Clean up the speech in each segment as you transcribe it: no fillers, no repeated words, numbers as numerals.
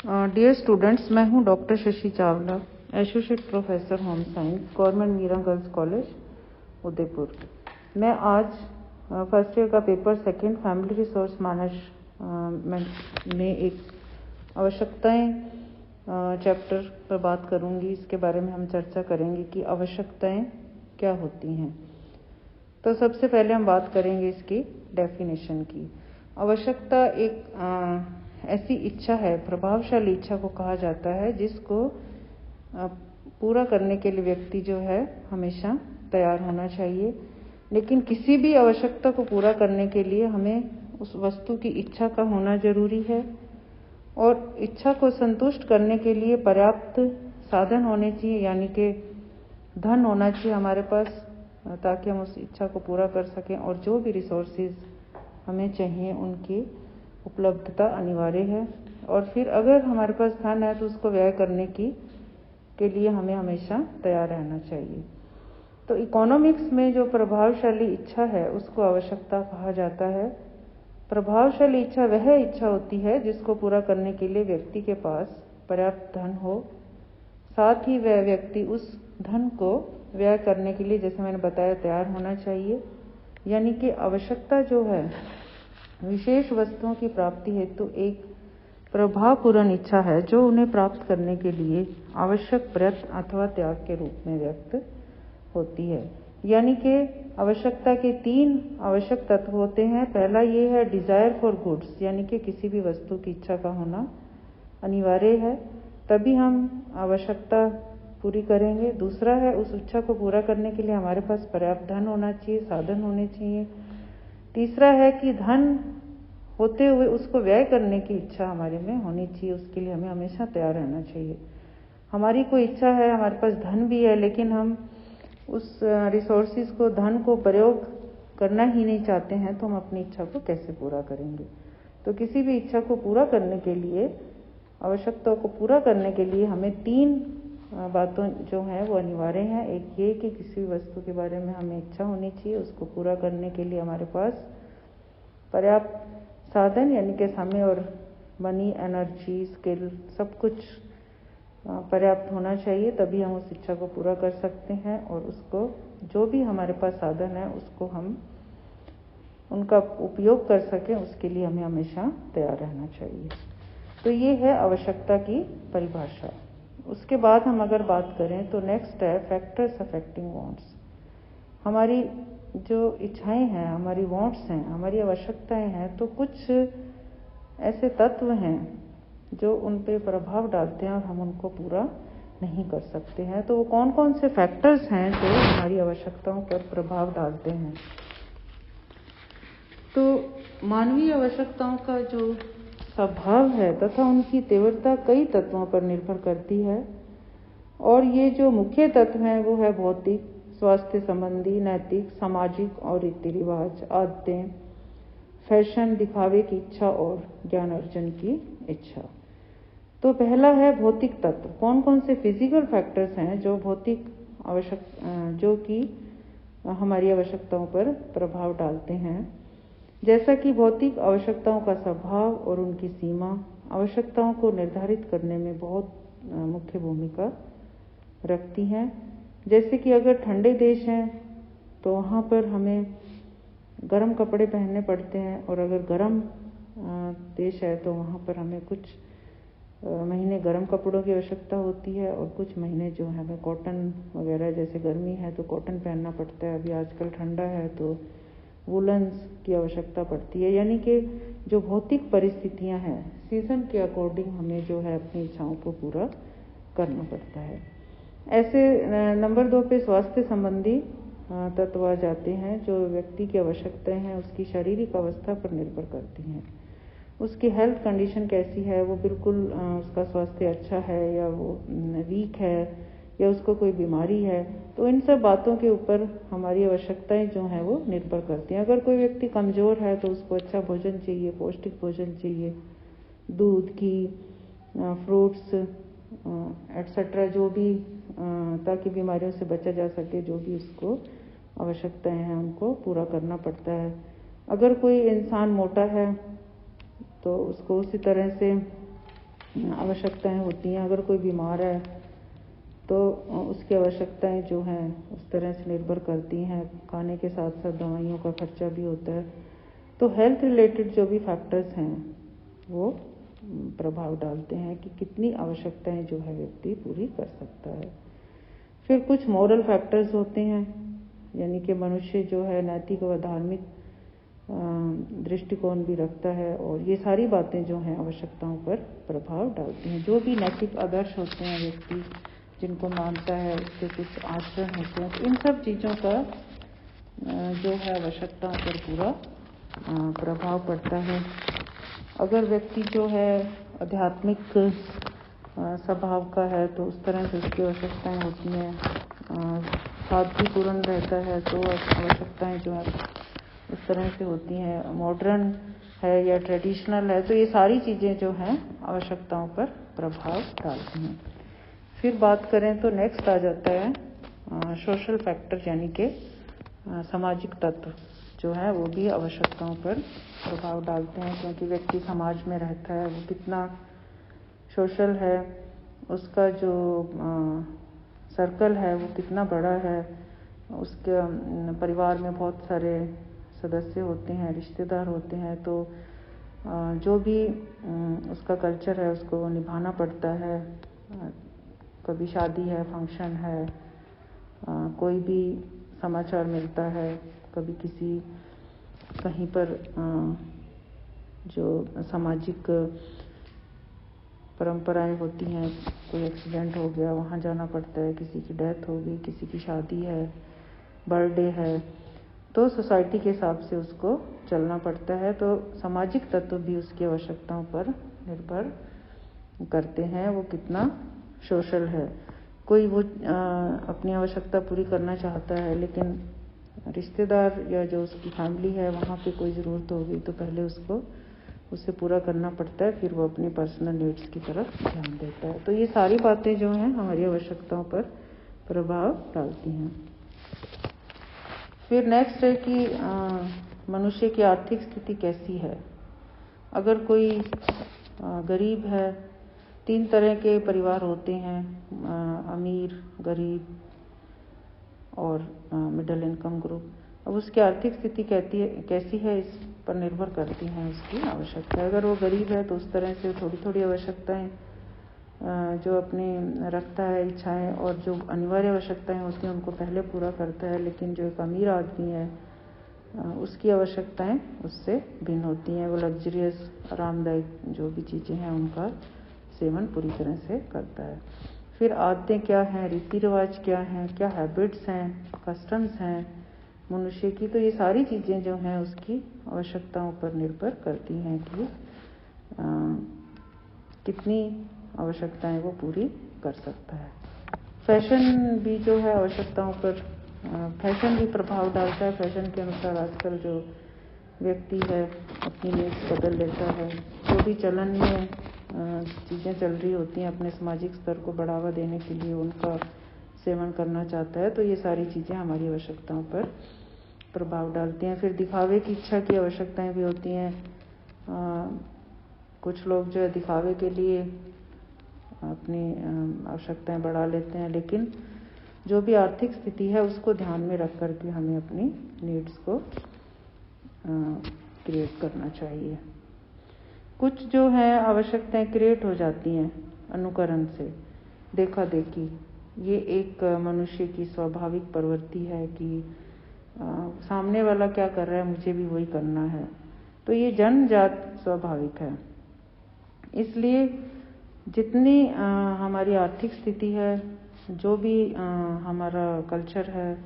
Dear students, मैं हूं doctor Shashi Chawla, associate professor home science, government Meera girls college, Udaipur. मैं आज फर्स्ट ईयर का paper second family resource management में एक आवश्यकताएं चैप्टर पर बात करूंगी। इसके बारे में हम चर्चा करेंगे कि आवश्यकताएं क्या होती हैं। तो सबसे पहले हम बात करेंगे इसकी डेफिनेशन की। आवश्यकता एक ऐसी इच्छा है, प्रभावशाली इच्छा को कहा जाता है, जिसको पूरा करने के लिए व्यक्ति जो है हमेशा तैयार होना चाहिए। लेकिन किसी भी आवश्यकता को पूरा करने के लिए हमें उस वस्तु की इच्छा का होना जरूरी है, और इच्छा को संतुष्ट करने के लिए पर्याप्त साधन होने चाहिए, यानी कि धन होना चाहिए हमारे पास, ताकि हम उस इच्छा को पूरा कर सकें। और जो भी रिसोर्सेज हमें चाहिए उनकी उपलब्धता अनिवार्य है। और फिर अगर हमारे पास धन है तो उसको व्यय करने के लिए हमें हमेशा तैयार रहना चाहिए। तो इकोनॉमिक्स में जो प्रभावशाली इच्छा है उसको आवश्यकता कहा जाता है। प्रभावशाली इच्छा वह इच्छा होती है जिसको पूरा करने के लिए व्यक्ति के पास पर्याप्त धन हो, साथ ही वह व्यक्ति उस धन को व्यय करने के लिए, जैसे मैंने बताया, तैयार होना चाहिए। यानी कि आवश्यकता जो है विशेष वस्तुओं की प्राप्ति हेतु एक प्रभावपूर्ण इच्छा है, जो उन्हें प्राप्त करने के लिए आवश्यक प्रयत्न अथवा त्याग के रूप में व्यक्त होती है। यानी कि आवश्यकता के 3 आवश्यक तत्व होते हैं। पहला ये है डिजायर फॉर गुड्स, यानी कि किसी भी वस्तु की इच्छा का होना अनिवार्य है, तभी हम आवश्यकता पूरी करेंगे। दूसरा है उस इच्छा को पूरा करने के लिए हमारे पास पर्याप्त धन होना चाहिए, साधन होने चाहिए। तीसरा है कि धन होते हुए उसको व्यय करने की इच्छा हमारे में होनी चाहिए, उसके लिए हमें हमेशा तैयार रहना चाहिए। हमारी कोई इच्छा है, हमारे पास धन भी है, लेकिन हम उस रिसोर्सेज को, धन को प्रयोग करना ही नहीं चाहते हैं, तो हम अपनी इच्छा को कैसे पूरा करेंगे। तो किसी भी इच्छा को पूरा करने के लिए, आवश्यकताओं को पूरा करने के लिए हमें 3 बातों जो हैं वो अनिवार्य हैं। एक ये कि किसी वस्तु के बारे में हमें इच्छा होनी चाहिए, उसको पूरा करने के लिए हमारे पास पर्याप्त साधन, यानी कि समय और मनी, एनर्जी, स्किल, सब कुछ पर्याप्त होना चाहिए, तभी हम उस इच्छा को पूरा कर सकते हैं। और उसको, जो भी हमारे पास साधन है, उसको हम उनका उपयोग कर सकें, उसके लिए हमें हमेशा तैयार रहना चाहिए। तो ये है आवश्यकता की परिभाषा। उसके बाद हम अगर बात करें तो नेक्स्ट है फैक्टर्स अफेक्टिंग वांट्स। हमारी जो इच्छाएं हैं, हमारी वांट्स हैं, हमारी आवश्यकताएं हैं, तो कुछ ऐसे तत्व हैं जो उन पे प्रभाव डालते हैं और हम उनको पूरा नहीं कर सकते हैं। तो वो कौन कौन से फैक्टर्स हैं जो हमारी आवश्यकताओं पर प्रभाव डालते हैं। तो मानवीय आवश्यकताओं का जो स्वभाव है तथा उनकी तीव्रता कई तत्वों पर निर्भर करती है, और ये जो मुख्य तत्व हैं वो है भौतिक, स्वास्थ्य संबंधी, नैतिक, सामाजिक और रीति रिवाज, आदतें, फैशन, दिखावे की इच्छा और ज्ञान अर्जन की इच्छा। तो पहला है भौतिक तत्व। कौन कौन से फिजिकल फैक्टर्स हैं जो जो कि हमारी आवश्यकताओं पर प्रभाव डालते हैं। जैसा कि भौतिक आवश्यकताओं का स्वभाव और उनकी सीमा आवश्यकताओं को निर्धारित करने में बहुत मुख्य भूमिका रखती हैं। जैसे कि अगर ठंडे देश हैं तो वहाँ पर हमें गर्म कपड़े पहनने पड़ते हैं, और अगर गर्म देश है तो वहाँ पर हमें कुछ महीने गर्म कपड़ों की आवश्यकता होती है, और कुछ महीने जो है हमें कॉटन वगैरह, जैसे गर्मी है तो कॉटन पहनना पड़ता है, अभी आजकल ठंडा है तो वुलन्स की आवश्यकता पड़ती है। यानी कि जो भौतिक परिस्थितियां हैं, सीजन के अकॉर्डिंग हमें जो है अपनी इच्छाओं को पूरा करना पड़ता है। ऐसे नंबर 2 पे स्वास्थ्य संबंधी तत्व आ जाते हैं। जो व्यक्ति की आवश्यकताएं हैं उसकी शारीरिक अवस्था पर निर्भर करती हैं। उसकी हेल्थ कंडीशन कैसी है, वो बिल्कुल उसका स्वास्थ्य अच्छा है या वो वीक है या उसको कोई बीमारी है, तो इन सब बातों के ऊपर हमारी आवश्यकताएं जो हैं वो निर्भर करती हैं। अगर कोई व्यक्ति कमज़ोर है तो उसको अच्छा भोजन चाहिए, पौष्टिक भोजन चाहिए, दूध, घी, फ्रूट्स एटसेट्रा, जो भी, ताकि बीमारियों से बचा जा सके, जो भी उसको आवश्यकताएं हैं उनको पूरा करना पड़ता है। अगर कोई इंसान मोटा है तो उसको उसी तरह से आवश्यकताएं होती हैं। अगर कोई बीमार है तो उसकी आवश्यकताएं जो हैं उस तरह से निर्भर करती हैं। खाने के साथ साथ दवाइयों का खर्चा भी होता है। तो हेल्थ रिलेटेड जो भी फैक्टर्स हैं वो प्रभाव डालते हैं कि कितनी आवश्यकताएं जो है व्यक्ति पूरी कर सकता है। फिर कुछ मॉरल फैक्टर्स होते हैं, यानी कि मनुष्य जो है नैतिक व धार्मिक दृष्टिकोण भी रखता है, और ये सारी बातें जो हैं आवश्यकताओं पर प्रभाव डालती हैं। जो भी नैतिक आदर्श होते हैं व्यक्ति जिनको मानता है, उसके कुछ आचरण होते हैं, तो इन सब चीज़ों का जो है आवश्यकताओं पर पूरा प्रभाव पड़ता है। अगर व्यक्ति जो है आध्यात्मिक स्वभाव का है तो उस तरह से उसकी आवश्यकताएं होती हैं। सादगीपूर्ण रहता है तो आवश्यकताएं जो है उस तरह से होती हैं। मॉडर्न है या ट्रेडिशनल है, तो ये सारी चीज़ें जो हैं आवश्यकताओं पर प्रभाव डालती हैं। फिर बात करें तो नेक्स्ट आ जाता है सोशल फैक्टर, यानी कि सामाजिक तत्व जो है वो भी आवश्यकताओं पर प्रभाव डालते हैं, क्योंकि व्यक्ति समाज में रहता है, वो कितना सोशल है, उसका जो सर्कल है वो कितना बड़ा है, उसके परिवार में बहुत सारे सदस्य होते हैं, रिश्तेदार होते हैं, तो जो भी उसका कल्चर है उसको निभाना पड़ता है। कभी शादी है, फंक्शन है, कोई भी समाचार मिलता है, कभी किसी कहीं पर जो सामाजिक परंपराएं होती हैं, कोई एक्सीडेंट हो गया वहाँ जाना पड़ता है, किसी की डेथ हो गई, किसी की शादी है, बर्थडे है, तो सोसाइटी के हिसाब से उसको चलना पड़ता है। तो सामाजिक तत्व भी उसकी आवश्यकताओं पर निर्भर करते हैं, वो कितना सोशल है। कोई वो अपनी आवश्यकता पूरी करना चाहता है, लेकिन रिश्तेदार या जो उसकी फैमिली है वहाँ पे कोई ज़रूरत हो गई तो पहले उसको उसे पूरा करना पड़ता है, फिर वो अपनी पर्सनल नीड्स की तरफ ध्यान देता है। तो ये सारी बातें जो हैं हमारी आवश्यकताओं पर प्रभाव डालती हैं। फिर नेक्स्ट है कि मनुष्य की आर्थिक स्थिति कैसी है। अगर कोई गरीब है, 3 तरह के परिवार होते हैं, अमीर, गरीब और मिडिल इनकम ग्रुप। अब उसकी आर्थिक स्थिति कैसी है इस पर निर्भर करती हैं उसकी आवश्यकता। अगर वो गरीब है तो उस तरह से थोड़ी थोड़ी आवश्यकताएं जो अपने रखता है, इच्छाएं और जो अनिवार्य आवश्यकताएं होती हैं उनको पहले पूरा करता है। लेकिन जो एक अमीर आदमी है उसकी आवश्यकताएं उससे भिन्न होती हैं। वो लग्जरियस, आरामदायक जो भी चीज़ें हैं उनका सेवन पूरी तरह से करता है। फिर आदतें क्या हैं, रीति रिवाज क्या हैं, क्या हैबिट्स हैं, कस्टम्स हैं मनुष्य की, तो ये सारी चीज़ें जो हैं उसकी आवश्यकताओं पर निर्भर करती हैं कि कितनी आवश्यकताएं वो पूरी कर सकता है। फैशन भी जो है आवश्यकताओं पर फैशन भी प्रभाव डालता है। फैशन के अनुसार आजकल जो व्यक्ति है अपनी नीड्स बदल लेता है। जो भी चलन में चीज़ें चल रही होती हैं अपने सामाजिक स्तर को बढ़ावा देने के लिए उनका सेवन करना चाहता है, तो ये सारी चीज़ें हमारी आवश्यकताओं पर प्रभाव डालती हैं। फिर दिखावे की इच्छा की आवश्यकताएं भी होती हैं। कुछ लोग जो है दिखावे के लिए अपनी आवश्यकताएं बढ़ा लेते हैं, लेकिन जो भी आर्थिक स्थिति है उसको ध्यान में रख करके हमें अपनी नीड्स को क्रिएट करना चाहिए। कुछ जो है आवश्यकताएं क्रिएट हो जाती हैं अनुकरण से, देखा देखी। ये एक मनुष्य की स्वाभाविक प्रवृत्ति है कि सामने वाला क्या कर रहा है मुझे भी वही करना है, तो ये जन्मजात स्वाभाविक है। इसलिए जितनी हमारी आर्थिक स्थिति है, जो भी हमारा कल्चर है,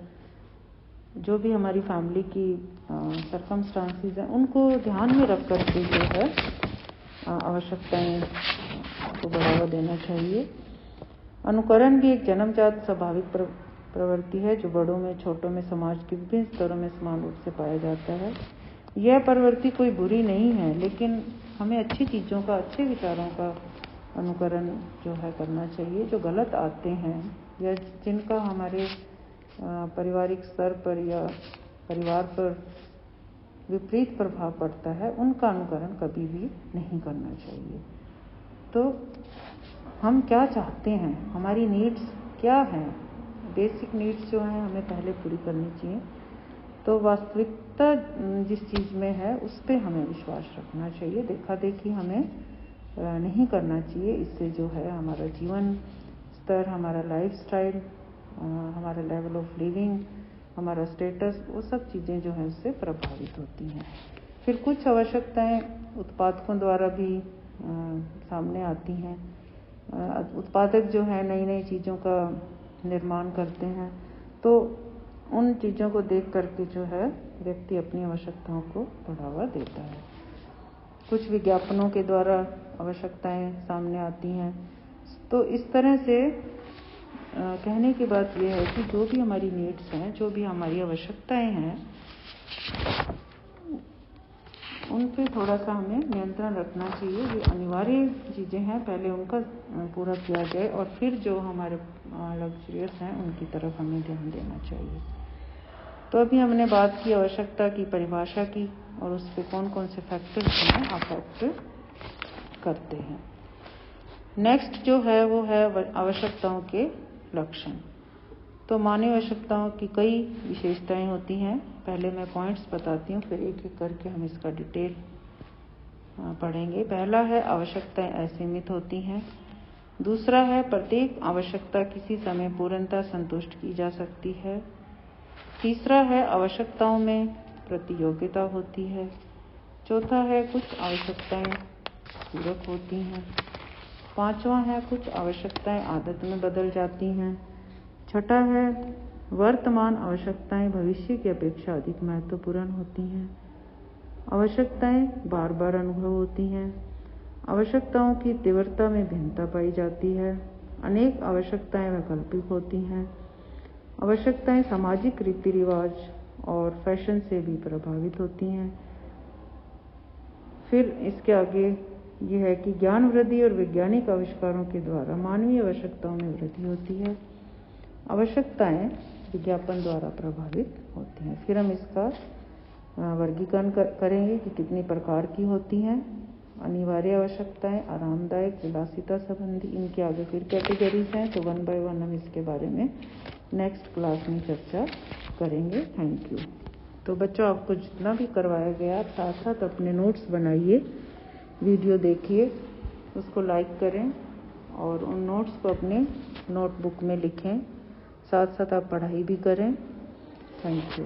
जो भी हमारी फैमिली की सर्कमस्टांसेस हैं, उनको ध्यान में रख करके जो है आवश्यकताएं को बढ़ावा देना चाहिए। अनुकरण भी एक जन्मजात स्वाभाविक प्रवृत्ति है जो बड़ों में, छोटों में, समाज के विभिन्न स्तरों में समान रूप से पाया जाता है। यह प्रवृत्ति कोई बुरी नहीं है, लेकिन हमें अच्छी चीज़ों का, अच्छे विचारों का अनुकरण जो है करना चाहिए। जो गलत आते हैं या जिनका हमारे पारिवारिक स्तर पर या परिवार पर विपरीत प्रभाव पड़ता है, उनका अनुकरण कभी भी नहीं करना चाहिए। तो हम क्या चाहते हैं, हमारी नीड्स क्या हैं, बेसिक नीड्स जो हैं हमें पहले पूरी करनी चाहिए। तो वास्तविकता जिस चीज़ में है उस पर हमें विश्वास रखना चाहिए, देखा देखी हमें नहीं करना चाहिए। इससे जो है हमारा जीवन स्तर, हमारा लाइफस्टाइल, हमारा लेवल ऑफ लिविंग, हमारा स्टेटस, वो सब चीज़ें जो हैं उससे प्रभावित होती हैं। फिर कुछ आवश्यकताएं उत्पादकों द्वारा भी सामने आती हैं। उत्पादक जो है नई नई चीज़ों का निर्माण करते हैं, तो उन चीज़ों को देख करके जो है व्यक्ति अपनी आवश्यकताओं को बढ़ावा देता है। कुछ विज्ञापनों के द्वारा आवश्यकताएं सामने आती हैं। तो इस तरह से कहने की बात यह है कि जो भी हमारी नीड्स हैं, जो भी हमारी आवश्यकताएं हैं, उन पे थोड़ा सा हमें नियंत्रण रखना चाहिए। ये अनिवार्य चीज़ें हैं, पहले उनका पूरा किया जाए और फिर जो हमारे लग्जरियस हैं उनकी तरफ हमें ध्यान देना चाहिए। तो अभी हमने बात की आवश्यकता की परिभाषा की और उस पर कौन कौन से फैक्टर्स हमें अफेक्ट करते हैं। नेक्स्ट जो है वो है आवश्यकताओं के लक्षण। तो मानवीय आवश्यकताओं की कई विशेषताएं होती हैं। पहले मैं पॉइंट्स बताती हूँ, फिर एक एक करके हम इसका डिटेल पढ़ेंगे। पहला है आवश्यकताएं असीमित होती हैं। दूसरा है प्रत्येक आवश्यकता किसी समय पूर्णतः संतुष्ट की जा सकती है। तीसरा है आवश्यकताओं में प्रतियोगिता होती है। चौथा है कुछ आवश्यकताएं पूरक होती हैं। पांचवा है कुछ आवश्यकताएं आदत में बदल जाती हैं। छठा है वर्तमान आवश्यकताएं भविष्य की अपेक्षा अधिक महत्वपूर्ण होती हैं। आवश्यकताएं बार बार अनुभव होती हैं। आवश्यकताओं की तीव्रता में भिन्नता पाई जाती है। अनेक आवश्यकताएं वैकल्पिक होती हैं। आवश्यकताएं सामाजिक रीति रिवाज और फैशन से भी प्रभावित होती हैं। फिर इसके आगे यह है कि ज्ञान वृद्धि और वैज्ञानिक आविष्कारों के द्वारा मानवीय आवश्यकताओं में वृद्धि होती है। आवश्यकताएं विज्ञापन द्वारा प्रभावित होती हैं। फिर हम इसका वर्गीकरण करेंगे कि कितनी प्रकार की होती हैं। अनिवार्य आवश्यकताएं, आरामदायक, विलासिता संबंधी, इनके आगे फिर कैटेगरीज हैं। तो 1 बाय 1 हम इसके बारे में नेक्स्ट क्लास में चर्चा करेंगे। Thank you. तो बच्चों, आपको जितना भी करवाया गया आप साथ साथ अपने नोट्स बनाइए, वीडियो देखिए, उसको लाइक करें और उन नोट्स को अपने नोटबुक में लिखें। साथ साथ आप पढ़ाई भी करें। Thank you.